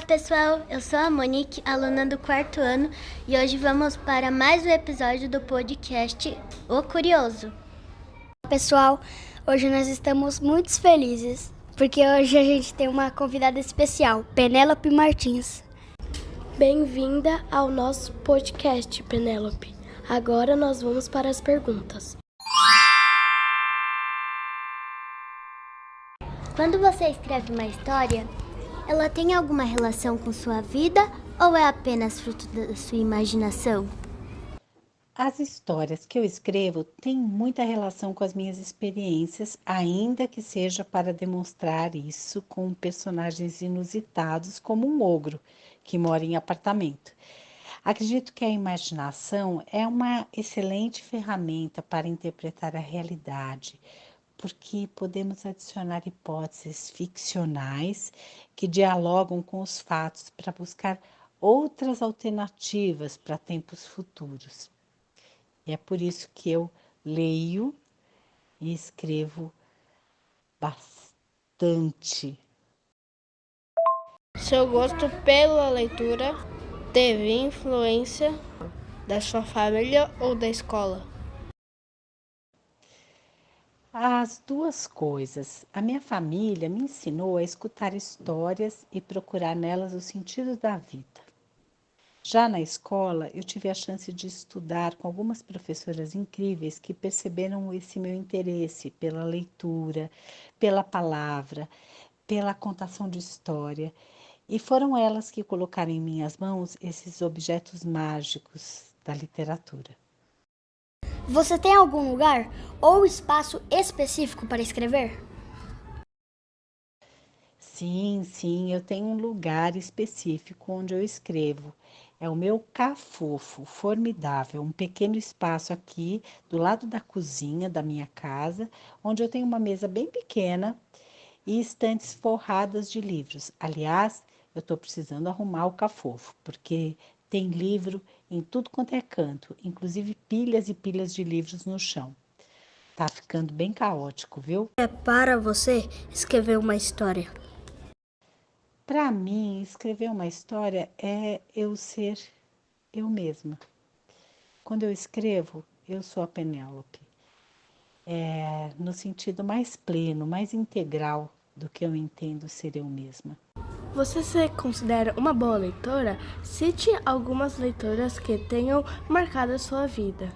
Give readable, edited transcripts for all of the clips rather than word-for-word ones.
pessoal, eu sou a Monique, aluna do 4º ano, e hoje vamos para mais um episódio do podcast O Curioso. Pessoal, hoje nós estamos muito felizes, porque hoje a gente tem uma convidada especial, Penélope Martins. Bem-vinda ao nosso podcast, Penélope. Agora nós vamos para as perguntas. Quando você escreve uma história, ela tem alguma relação com sua vida ou é apenas fruto da sua imaginação? As histórias que eu escrevo têm muita relação com as minhas experiências, ainda que seja para demonstrar isso com personagens inusitados, como um ogro que mora em apartamento. Acredito que a imaginação é uma excelente ferramenta para interpretar a realidade, porque podemos adicionar hipóteses ficcionais que dialogam com os fatos para buscar outras alternativas para tempos futuros. E é por isso que eu leio e escrevo bastante. Seu gosto pela leitura teve influência da sua família ou da escola? As duas coisas. A minha família me ensinou a escutar histórias e procurar nelas o sentido da vida. Já na escola, eu tive a chance de estudar com algumas professoras incríveis que perceberam esse meu interesse pela leitura, pela palavra, pela contação de história. E foram elas que colocaram em minhas mãos esses objetos mágicos da literatura. Você tem algum lugar ou espaço específico para escrever? Sim, eu tenho um lugar específico onde eu escrevo. É o meu cafofo, formidável, um pequeno espaço aqui do lado da cozinha da minha casa, onde eu tenho uma mesa bem pequena e estantes forradas de livros. Aliás, eu estou precisando arrumar o cafofo, porque tem livro em tudo quanto é canto, inclusive pilhas e pilhas de livros no chão. Tá ficando bem caótico, viu? É para você escrever uma história. Para mim, escrever uma história é eu ser eu mesma. Quando eu escrevo, eu sou a Penélope. É no sentido mais pleno, mais integral do que eu entendo ser eu mesma. Você se considera uma boa leitora? Cite algumas leitoras que tenham marcado a sua vida.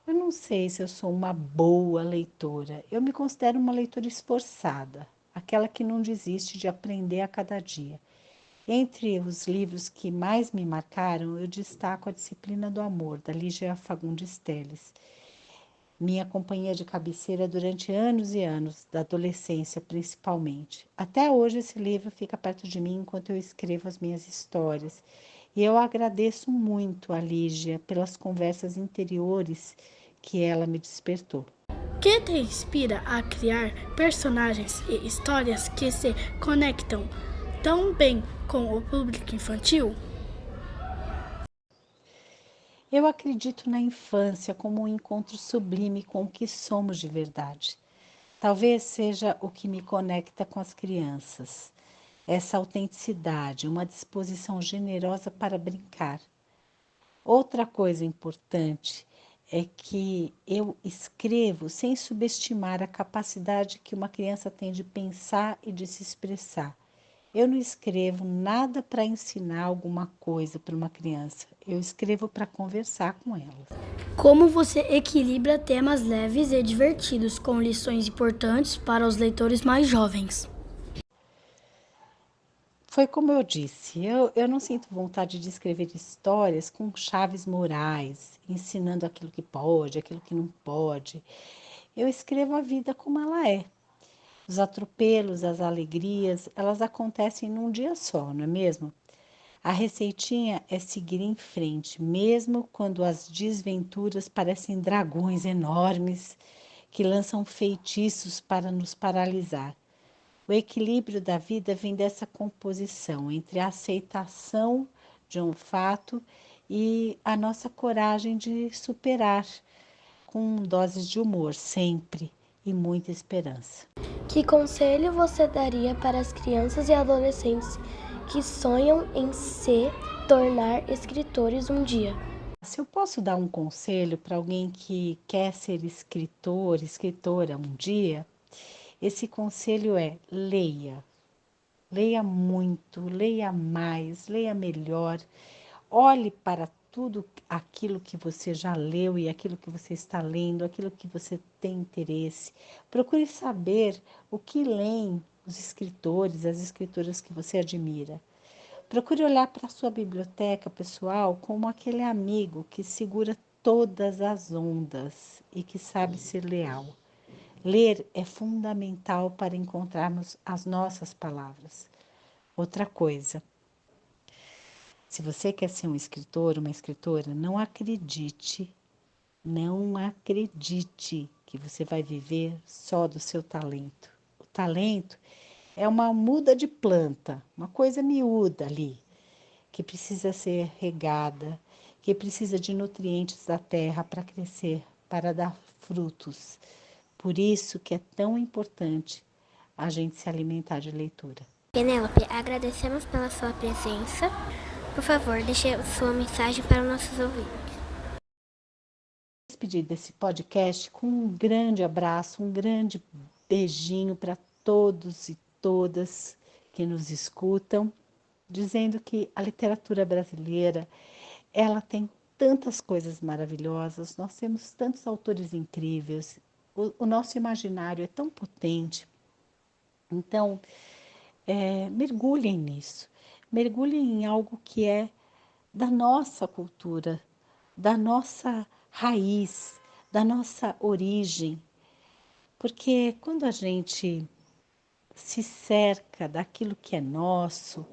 Eu não sei se eu sou uma boa leitora. Eu me considero uma leitora esforçada, aquela que não desiste de aprender a cada dia. Entre os livros que mais me marcaram, eu destaco A Disciplina do Amor, da Lígia Fagundes Telles. Minha companhia de cabeceira durante anos e anos, da adolescência principalmente. Até hoje esse livro fica perto de mim enquanto eu escrevo as minhas histórias. E eu agradeço muito a Lígia pelas conversas interiores que ela me despertou. O que te inspira a criar personagens e histórias que se conectam tão bem com o público infantil? Eu acredito na infância como um encontro sublime com o que somos de verdade. Talvez seja o que me conecta com as crianças. Essa autenticidade, uma disposição generosa para brincar. Outra coisa importante é que eu escrevo sem subestimar a capacidade que uma criança tem de pensar e de se expressar. Eu não escrevo nada para ensinar alguma coisa para uma criança. Eu escrevo para conversar com ela. Como você equilibra temas leves e divertidos com lições importantes para os leitores mais jovens? Foi como eu disse, eu não sinto vontade de escrever histórias com chaves morais, ensinando aquilo que pode, aquilo que não pode. Eu escrevo a vida como ela é. Os atropelos, as alegrias, elas acontecem num dia só, não é mesmo? A receitinha é seguir em frente, mesmo quando as desventuras parecem dragões enormes que lançam feitiços para nos paralisar. O equilíbrio da vida vem dessa composição entre a aceitação de um fato e a nossa coragem de superar, com doses de humor sempre e muita esperança. Que conselho você daria para as crianças e adolescentes que sonham em se tornar escritores um dia? Se eu posso dar um conselho para alguém que quer ser escritor, escritora um dia, esse conselho é: leia. Leia muito, leia mais, leia melhor. Olhe para tudo aquilo que você já leu e aquilo que você está lendo, aquilo que você tem interesse. Procure saber o que leem os escritores, as escritoras que você admira. Procure olhar para a sua biblioteca pessoal como aquele amigo que segura todas as ondas e que sabe ser leal. Ler é fundamental para encontrarmos as nossas palavras. Outra coisa, se você quer ser um escritor, uma escritora, não acredite que você vai viver só do seu talento. O talento é uma muda de planta, uma coisa miúda ali, que precisa ser regada, que precisa de nutrientes da terra para crescer, para dar frutos. Por isso que é tão importante a gente se alimentar de leitura. Penélope, agradecemos pela sua presença. Por favor, deixe sua mensagem para os nossos ouvintes. Despedir desse podcast com um grande abraço, um grande beijinho para todos e todas que nos escutam, dizendo que a literatura brasileira, ela tem tantas coisas maravilhosas, nós temos tantos autores incríveis, o nosso imaginário é tão potente. Então, mergulhem nisso, mergulhem em algo que é da nossa cultura, da nossa raiz, da nossa origem, porque quando a gente se cerca daquilo que é nosso,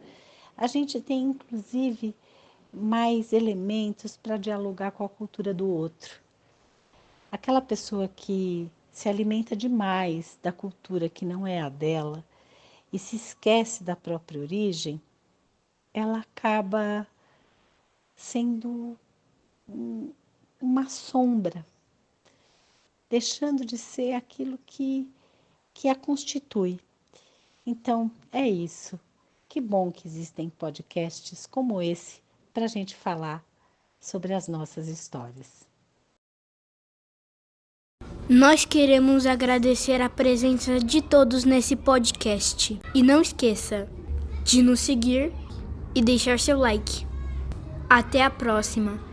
a gente tem inclusive mais elementos para dialogar com a cultura do outro. Aquela pessoa que se alimenta demais da cultura que não é a dela e se esquece da própria origem, ela acaba sendo uma sombra, deixando de ser aquilo que a constitui. Então, é isso. Que bom que existem podcasts como esse para a gente falar sobre as nossas histórias. Nós queremos agradecer a presença de todos nesse podcast. E não esqueça de nos seguir e deixar seu like. Até a próxima!